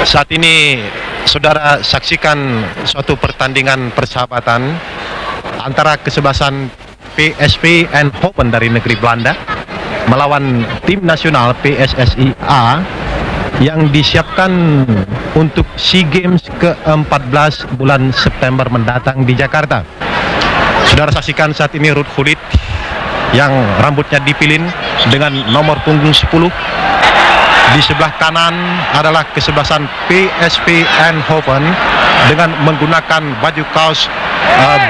Saat ini saudara saksikan suatu pertandingan persahabatan antara kesebelasan PSV Eindhoven dari negeri Belanda melawan tim nasional PSSI A yang disiapkan untuk SEA Games ke-14 bulan September mendatang di Jakarta. Saudara saksikan saat ini Ruud Gullit yang rambutnya dipilin dengan nomor punggung 10. Di sebelah kanan adalah kesebelasan PSV Eindhoven dengan menggunakan baju kaos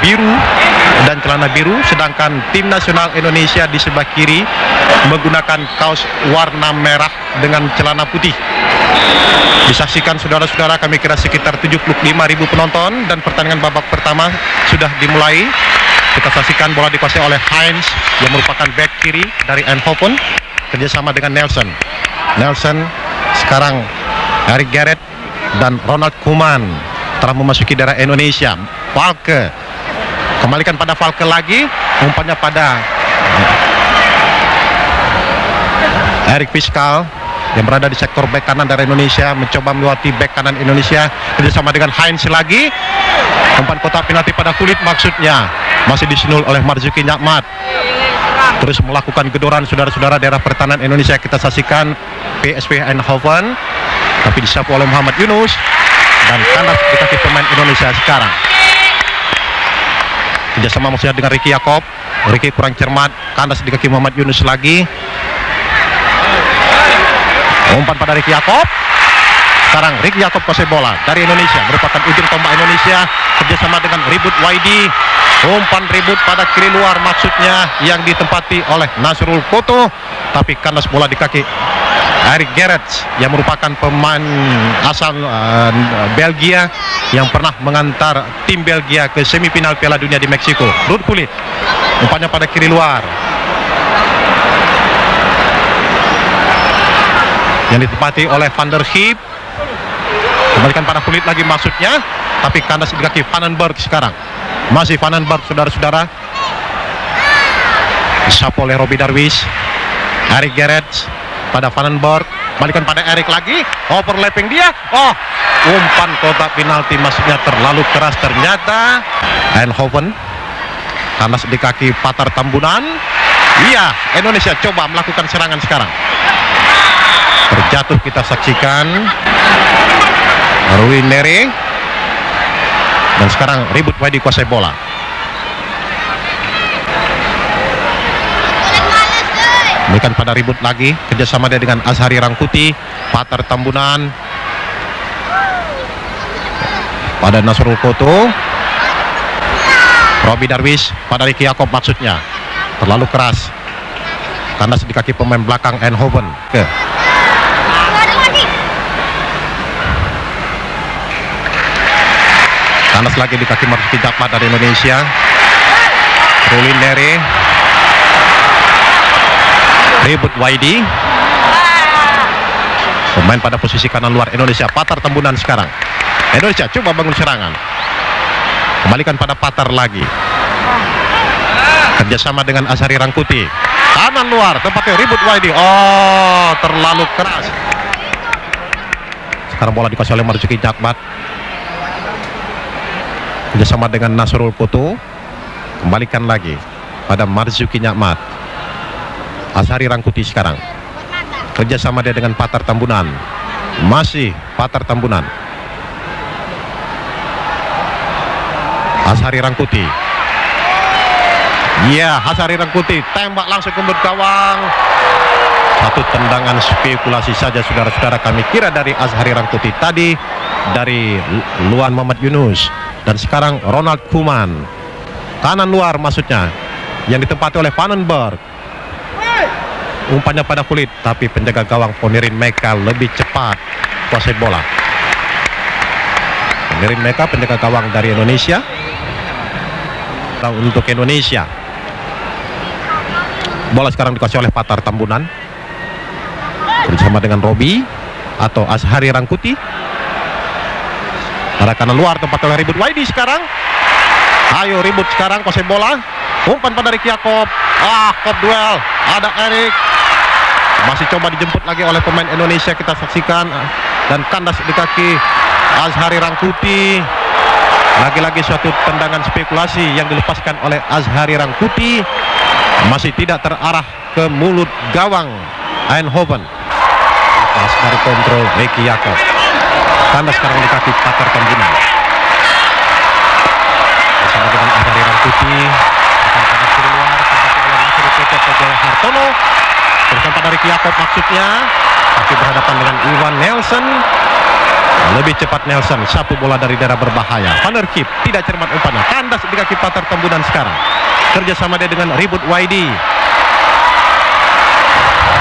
biru dan celana biru, sedangkan tim nasional Indonesia di sebelah kiri menggunakan kaos warna merah dengan celana putih. Disaksikan saudara-saudara, kami kira sekitar 75.000 penonton, dan pertandingan babak pertama sudah dimulai. Kita saksikan bola dikuasai oleh Heinz yang merupakan back kiri dari Eindhoven kerjasama dengan Nelson. Sekarang Erik Gerets dan Ronald Koeman telah memasuki daerah Indonesia. Falke kembalikan pada Falke lagi, umpannya pada Erik Piskal yang berada di sektor bek kanan dari Indonesia, mencoba melewati bek kanan Indonesia kerjasama dengan Heinz lagi. Umpan kotak penalti pada Gullit, maksudnya masih disinul oleh Marzuki Nyamat. Terus melakukan gedoran saudara-saudara daerah pertahanan Indonesia. Kita saksikan PSV Eindhoven, tapi disapu oleh Muhammad Yunus dan kandas di kaki pemain Indonesia sekarang. Kerjasama maksudnya dengan Ricky Yacob. Ricky kurang cermat, kandas di kaki Muhammad Yunus lagi. Umpan pada Ricky Yacob. Sekarang Ricky Yacob kuasai bola dari Indonesia, merupakan ujung tombak Indonesia kerjasama dengan Ribut Waidi. Umpan Ribut pada kiri luar, maksudnya yang ditempati oleh Nasrul Koto, tapi kandas bola di kaki Erik Gerets yang merupakan pemain asal Belgia yang pernah mengantar tim Belgia ke semifinal Piala Dunia di Meksiko. Ruud Gullit, umpannya pada kiri luar yang ditempati oleh Van der Heep. Kembalikan pada Gullit lagi, maksudnya, tapi kandas di kaki Vandenberg sekarang. Masih Vandenberg saudara-saudara, disapu oleh Robbie Darwish. Erik Gerets pada Vandenberg, kembalikan pada Erik lagi, overlapping dia. Umpan kotak penalti, maksudnya terlalu keras ternyata. Eindhoven kandas di kaki Patar Tambunan. Iya, Indonesia coba melakukan serangan sekarang. Terjatuh kita saksikan Rui Nere, dan sekarang Ribut Waidi kuasai bola. Berikan pada Ribut lagi, kerjasama dia dengan Azhari Rangkuti. Patar Tambunan pada Nasrul Koto. Robbie Darwish pada Ricky Yacob, maksudnya terlalu keras, kandas di kaki pemain belakang Eindhoven. Kandas lagi di kaki Marzuki Nyamat dari Indonesia. Ruli Nere, Ribut Waidi, pemain pada posisi kanan luar Indonesia. Patar Tambunan sekarang. Indonesia coba bangun serangan, kembalikan pada Patar lagi, kerjasama dengan Azhari Rangkuti. Kanan luar tempatnya Ribut Waidi. Terlalu keras. Sekarang bola dikuasai oleh Marzuki Nyamat kerjasama dengan Nasrul Koto. Kembalikan lagi pada Marzuki Nyamat. Azhari Rangkuti sekarang, kerjasama dia dengan Patar Tambunan. Masih Patar Tambunan. Azhari Rangkuti. Azhari Rangkuti tembak langsung ke gawang. Satu tendangan spekulasi saja saudara-saudara, kami kira dari Azhari Rangkuti, tadi dari Luan Muhammad Yunus. Dan sekarang Ronald Koeman, kanan luar maksudnya, yang ditempati oleh Vandenberg. Umpannya pada Gullit, tapi penjaga gawang Ponirin Meka lebih cepat kuasai bola. Ponirin Meka, penjaga gawang dari Indonesia. Untuk Indonesia, bola sekarang dikuasai oleh Patar Tambunan bersama dengan Robbie atau Azhari Rangkuti. Arah kanan luar tempat oleh Ribut Waidi sekarang. Ayo Ribut sekarang kuasai bola. Umpan pada Ricky Yacob. Kop duel. Ada Erik. Masih coba dijemput lagi oleh pemain Indonesia. Kita saksikan dan kandas di kaki Azhari Rangkuti. Lagi-lagi suatu tendangan spekulasi yang dilepaskan oleh Azhari Rangkuti, masih tidak terarah ke mulut gawang Eindhoven. Lepas dari kontrol Ricky Jacob, kandas sekarang di kaki Pater Tambunan bersama dengan Azhari Rangkuti, akan kandas keluar tempatnya oleh Nasir Cecep Jaya Hartono, teruskan pada Ricky Jacob maksudnya, tapi berhadapan dengan Iwan Nelson. Lebih cepat Nelson, sapu bola dari daerah berbahaya. Van der Kiep tidak cermat umpannya, kandas di kaki Pater Tambunan sekarang. Kerjasama dia dengan Ribut Waidi.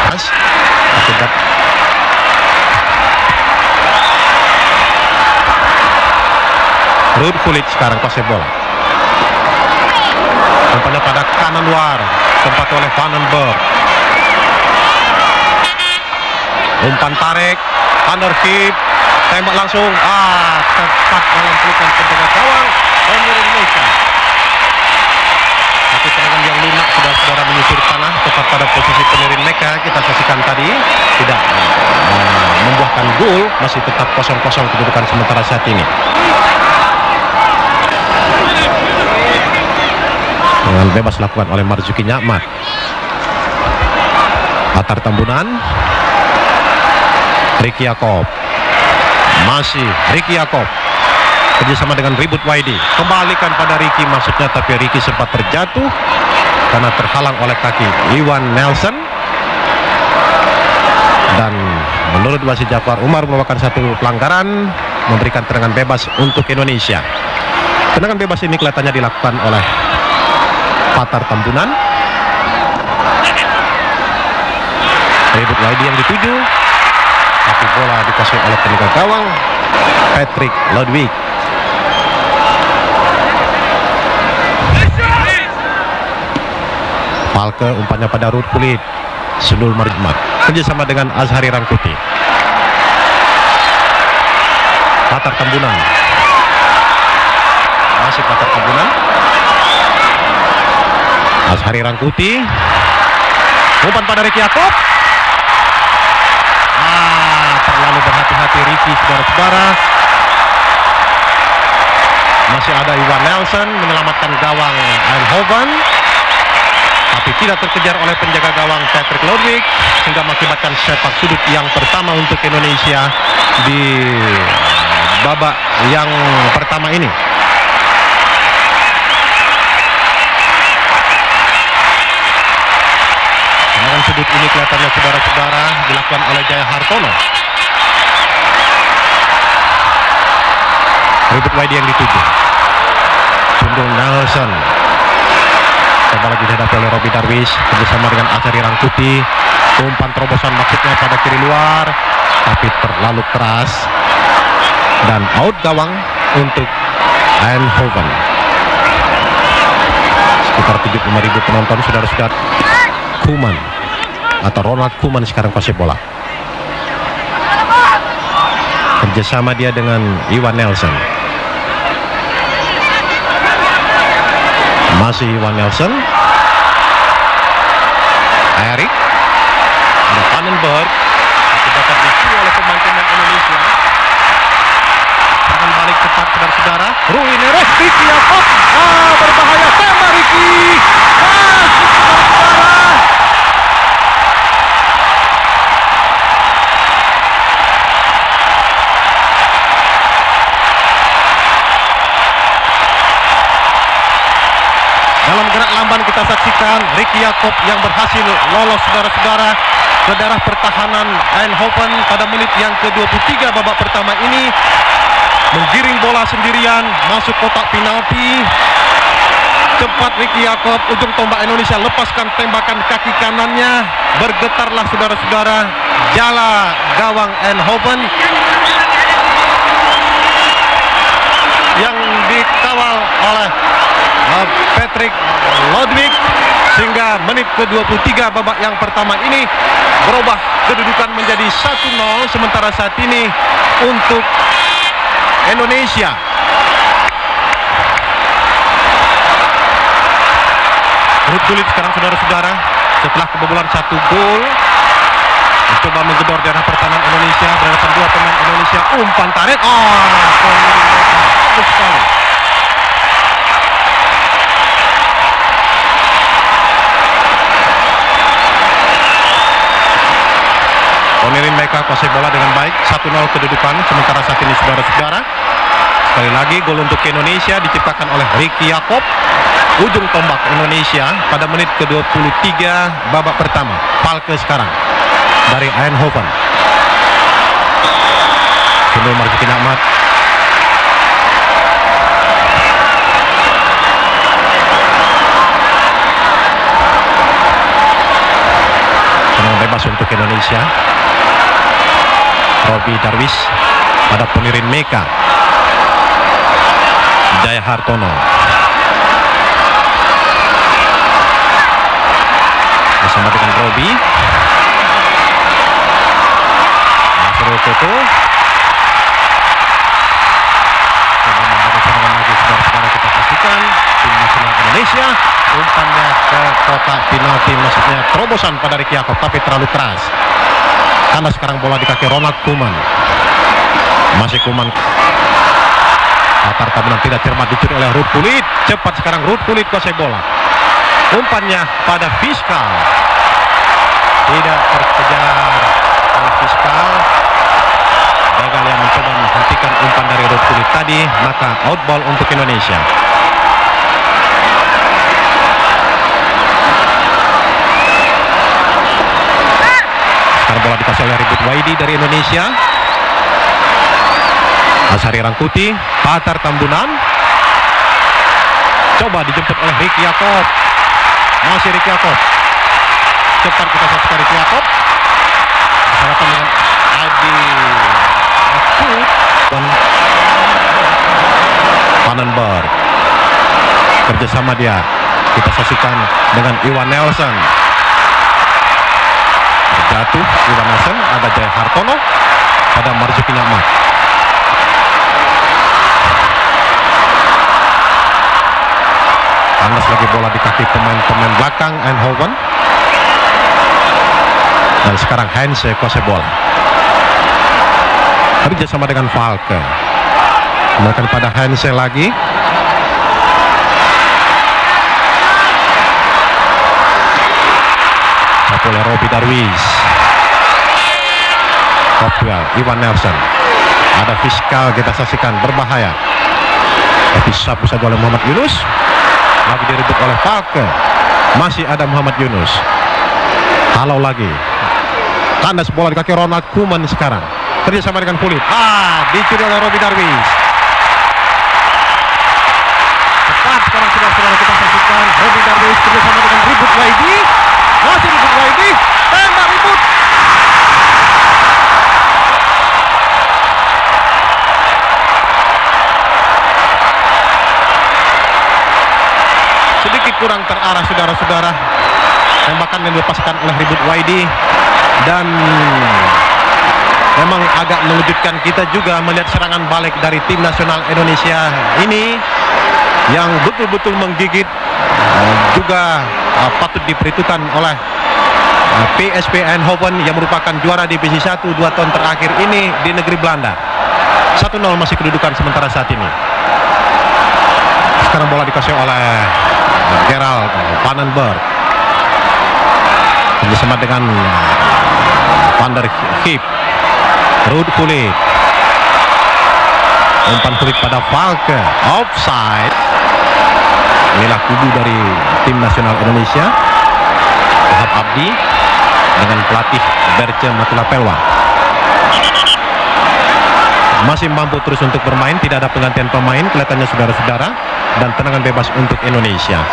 Akibat Ruud Gullit sekarang kuasai bola. Umpannya pada kanan luar, tempat oleh Vandenberg. Umpan tarik, Van der Kiep tembak langsung, tepat dalam pelukan penjaga gawang Indonesia. Tapi serangan yang lunak saudara-saudara menyusur tanah tepat pada posisi penirin mereka kita saksikan tadi, tidak membuahkan gol, masih tetap 0-0 kedudukan sementara saat ini. Dengan bebas dilakukan oleh Marzuki Nyamat. Pater Tambunan, Ricky Jacob, masih Ricky Jacob kerjasama dengan Ribut Waidi, kembalikan pada Ricky maksudnya, tapi Ricky sempat terjatuh karena terhalang oleh kaki Iwan Nelson. Dan menurut wasit Jafar Umar merupakan satu pelanggaran, memberikan tendangan bebas untuk Indonesia. Tendangan bebas ini kelihatannya dilakukan oleh Pater Tambunan. Ribut Waidi yang dituju, tapi bola dikuasai oleh penjaga gawang Patrick Ludwig. Falke umpannya pada Ruud Gullit, Sundul Marjmat kerjasama dengan Azhari Rangkuti. Pater Tambunan, masih Pater Tambunan, Azhari Rangkuti, umpan pada Ricky Jacob. Terlalu berhati-hati Ricky, saudara-saudara. Masih ada Iwan Nelson menyelamatkan gawang Eindhoven, tapi tidak terkejar oleh penjaga gawang Patrick Ludwig, sehingga mengakibatkan sepak sudut yang pertama untuk Indonesia di babak yang pertama ini. Tendangan sudut ini kelihatannya saudara-saudara dilakukan oleh Jaya Hartono. Ribut Waidi yang dituju, Sundul Nelson coba lagi dihadapi oleh Robi Darwish bersama dengan Azhari Rangkuti. Umpan terobosan maksudnya pada kiri luar, tapi terlalu keras dan out gawang untuk Eindhoven. Sekitar 75.000 penonton, saudara-saudara. Koeman atau Ronald Koeman sekarang kuasai bola. Kerjasama dia dengan Iwan Nelson. Masih Iwan Nelson, Erik, ada Vandenberg, tapi dapat disusul oleh pemain Indonesia. Serangan balik cepat saudara-saudara. Rui Neres, Ricky Jacob, berbahaya, tembak Ricky, saudara-saudara. Dalam gerak lamban kita saksikan Ricky Jacob yang berhasil lolos saudara-saudara ke daerah pertahanan Eindhoven pada menit yang ke-23 babak pertama ini, menggiring bola sendirian masuk kotak penalti. Cepat Ricky Jacob, ujung tombak Indonesia, lepaskan tembakan kaki kanannya, bergetarlah saudara-saudara jala gawang Eindhoven yang dikawal oleh Patrick Ludwig, sehingga menit ke-23 babak yang pertama ini berubah kedudukan menjadi 1-0 sementara saat ini untuk Indonesia. Ruud Gullit sekarang saudara-saudara setelah kebobolan 1 gol coba menggedor daerah pertahanan Indonesia, berhadapan dua pemain Indonesia. Umpan tarik. Bagus sekali. Ponirin mereka kuasai bola dengan baik. 1-0 kedudukan. Sementara saat ini saudara-saudara, sekali lagi gol untuk Indonesia diciptakan oleh Ricky Yaakob, ujung tombak Indonesia pada menit ke-23 babak pertama. Falke sekarang dari Eindhoven. Sundul Marzuki Ahmad. Tenang bebas untuk Indonesia. Robi Darwis pada Ponirin Meka. Jaya Hartono. Bersama dengan Robi. Nasrul Toto. Coba membangun serangan lagi saudara-saudara, kita saksikan tim nasional Indonesia. Umpannya ke kotak penalti, maksudnya terobosan pada Ricky Yaakob, tapi terlalu keras. Karena sekarang bola di kaki Ronald Koeman. Masih Koeman. Latar tabunan tidak cermat dicuri oleh Ruud Gullit. Cepat sekarang Ruud Gullit kuasai bola. Umpannya pada Fiskal. Tidak terkejar oleh Fiskal. Gagal yang mencoba menghentikan umpan dari Ruud Gullit tadi, maka outball untuk Indonesia. Sekarang bola dikasih oleh Ribut Waidi dari Indonesia. Azhari Rangkuti, Patar Tambunan. Coba dijemput oleh Ricky Yaakob. Masih Ricky Yaakob. Cepat kita saksikan Ricky Yaakob. Bersama dengan Adi Akut dan Vandenberg. Kerjasama dia. Kita saksikan dengan Iwan Nelson. Jatuh Iwan Nelson, ada Jaya Hartono pada Marzuki Ahmad. Panas lagi bola di kaki pemain-pemain belakang Eindhoven. Dan sekarang Heinze kuasai bola. Kerja sama dengan Falke. Kembalikan pada Heinze lagi. Oleh Robi Darwis. Kopwell, Iwan Nelson. Ada Fiskal, kita saksikan, berbahaya. Tapi sapu saja oleh Muhammad Yunus. Lagi direbut oleh Falke. Masih ada Muhammad Yunus. Halau lagi. Kandas bola di kaki Ronald Koeman sekarang. Kerjasama dengan Gullit. Dicuri oleh Robi Darwis. Cepat sekarang saudara-saudara, kita saksikan Robi Darwis kerjasama dengan Ribut Waidi. Masih Ribut Waidi. Tembak Ribut. Sedikit kurang terarah saudara-saudara. Tembakan yang dilepaskan oleh Ribut Waidi. Dan memang agak mengejutkan kita juga melihat serangan balik dari tim nasional Indonesia ini yang betul-betul menggigit. Juga patut diperhitungkan oleh PSV Eindhoven yang merupakan juara divisi 1 2 tahun terakhir ini di negeri Belanda. 1-0 masih kedudukan sementara saat ini. Sekarang bola dikasih oleh Gerald Vandenberg. Bersama dengan Van der Hip. Ruud Gullit. Umpan Gullit pada Falke. Offside. Inilah kubu dari tim nasional Indonesia. Wahab Abdi dengan pelatih Berce Matulapelwa. Masih mampu terus untuk bermain, tidak ada penggantian pemain kelihatannya saudara-saudara, dan tendangan bebas untuk Indonesia.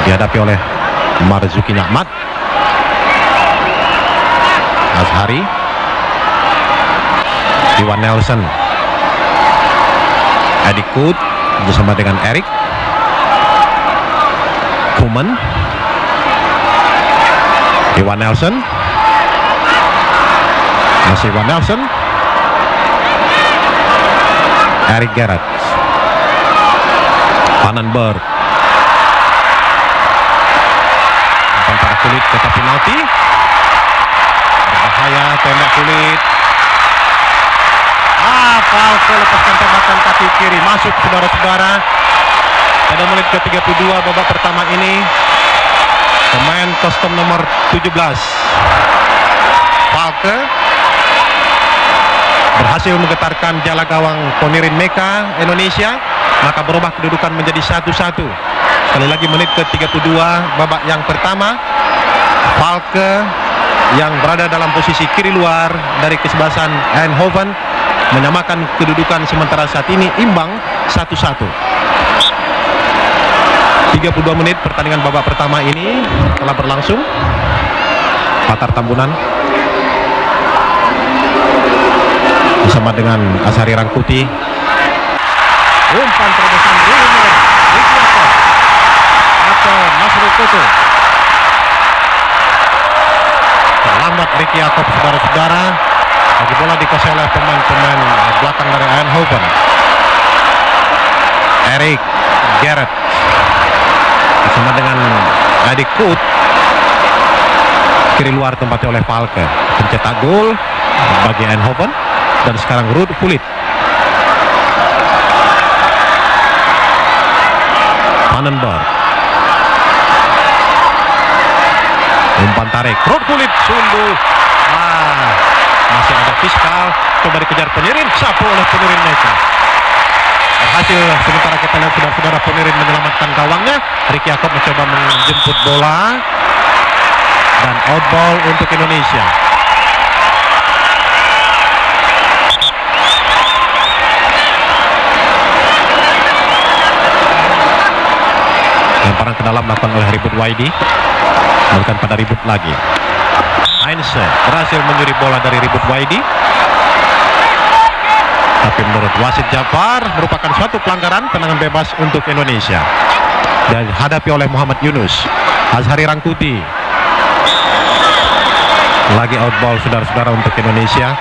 Dihadapi oleh Marzuki Ahmad. Azhari. Iwan Nelson. Adi Kut bersama dengan Erik Koeman. Iwan Nelson. Masih Iwan Nelson. Erik Gerrard. Vandenberg. Kulit kotak penalti. Berbahaya tembak Kulit. Falco lepaskan tembakan kaki kiri, masuk saudara-saudara. Pada menit ke-32 babak pertama ini, pemain kostum nomor 17 Falco berhasil menggetarkan jala gawang Ponirin Meka Indonesia, maka berubah kedudukan menjadi 1-1. Sekali lagi menit ke-32 babak yang pertama, Falco yang berada dalam posisi kiri luar dari kesebelasan Eindhoven menyamakan kedudukan, sementara saat ini imbang 1-1. 32 menit pertandingan babak pertama ini telah berlangsung. Patar Tambunan bersama dengan Azhari Rangkuti. Umpan terobosan Rulimer, Rikiako atau Masrul Koto. Terlambat Rikiako, saudara-saudara. Lagi bola dikuasai oleh pemain-pemain belakang dari Eindhoven. Erik Gerrit bersama dengan Eddie Kut. Kiri luar tempatnya oleh Falke. Pencetak gol bagi Eindhoven. Dan sekarang Ruud Gullit. Vandenberg. Umpan tarik. Ruud Gullit sundul. Masih ada Fiskal. Coba dikejar Ponirin. Sapu oleh Ponirin Meka. Berhasil, sementara kita lihat saudara-saudara Ponirin menyelamatkan gawangnya. Ricky Jacob mencoba menjemput bola. Dan out ball untuk Indonesia. Lemparan ke dalam dilakukan oleh Ribut Waidi. Bukan pada Ribut lagi. Heinze berhasil menyuri bola dari Ribut Waidi. Tapi menurut wasit Jafar merupakan suatu pelanggaran, tendangan bebas untuk Indonesia. Dan dihadapi oleh Muhammad Yunus. Azhari Rangkuti. Lagi out ball saudara-saudara untuk Indonesia.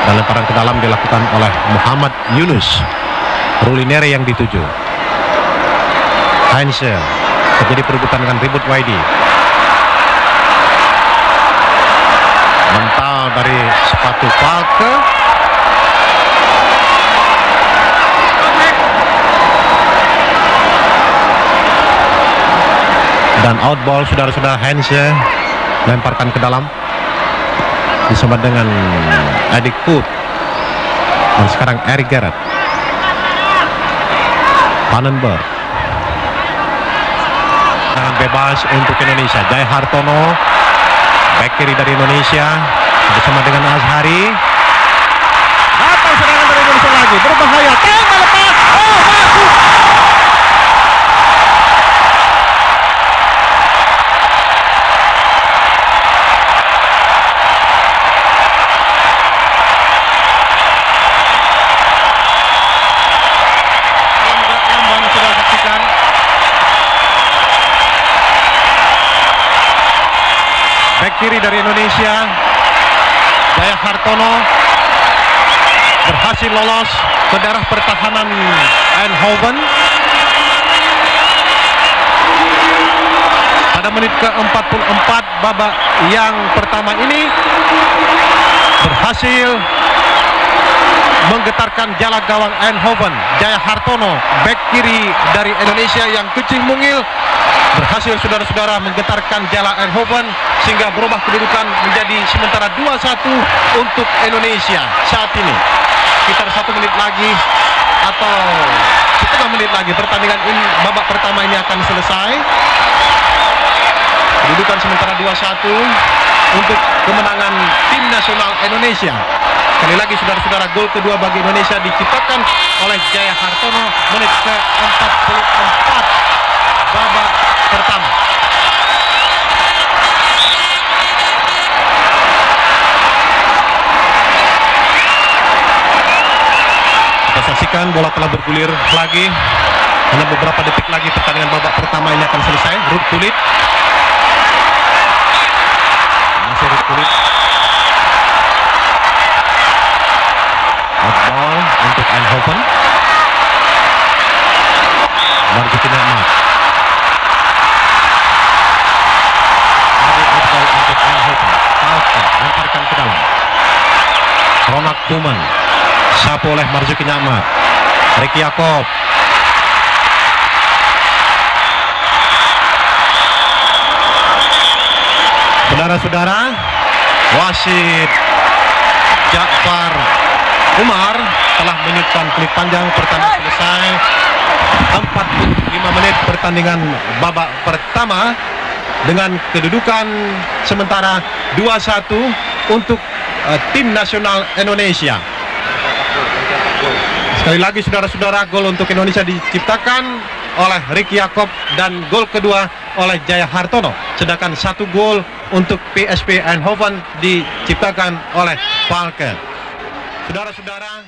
Dan lemparan ke dalam dilakukan oleh Muhammad Yunus. Rulinere yang dituju. Heinze terjadi perebutan dengan Ribut Waidi. Mental dari sepatu Falke. Dan out ball saudara-saudara. Heinze lemparkan ke dalam bersama dengan Eddie Kut. Dan sekarang Erik Gerrit. Vandenberg. Tangan bebas untuk Indonesia. Jaya Hartono, back kiri dari Indonesia, bersama dengan Azhari. Datang serangan dari Indonesia lagi, berbahaya. Tembak lepas. Oh, masuk. Back kiri dari Indonesia, Jaya Hartono berhasil lolos ke daerah pertahanan Eindhoven. Pada menit ke-44 babak yang pertama ini berhasil menggetarkan jala gawang Eindhoven. Jaya Hartono, back kiri dari Indonesia yang kecil mungil, berhasil saudara-saudara menggetarkan jala Eindhoven sehingga berubah kedudukan menjadi sementara 2-1 untuk Indonesia saat ini. Sekitar 1 menit lagi atau setengah menit lagi pertandingan ini, babak pertama ini akan selesai. Kedudukan sementara 2-1 untuk kemenangan tim nasional Indonesia. Sekali lagi saudara-saudara, gol kedua bagi Indonesia diciptakan oleh Jaya Hartono menit ke-44 babak pertama. Kita saksikan bola telah bergulir lagi. Hanya beberapa detik lagi pertandingan babak pertama ini akan selesai. Ruud Gullit. Masih Ruud Gullit. Out ball untuk Eindhoven. Numan. Sapu oleh Marzuki Nyamat. Ricky Yakob. Saudara-saudara, wasit Ja'far Umar telah menyutkan peluit panjang. Pertandingan selesai. 45 menit pertandingan babak pertama dengan kedudukan sementara 2-1 untuk tim nasional Indonesia. Sekali lagi saudara-saudara, gol untuk Indonesia diciptakan oleh Ricky Yakob dan gol kedua oleh Jaya Hartono. Sedangkan 1 gol untuk PSV Eindhoven diciptakan oleh Falke. Saudara-saudara,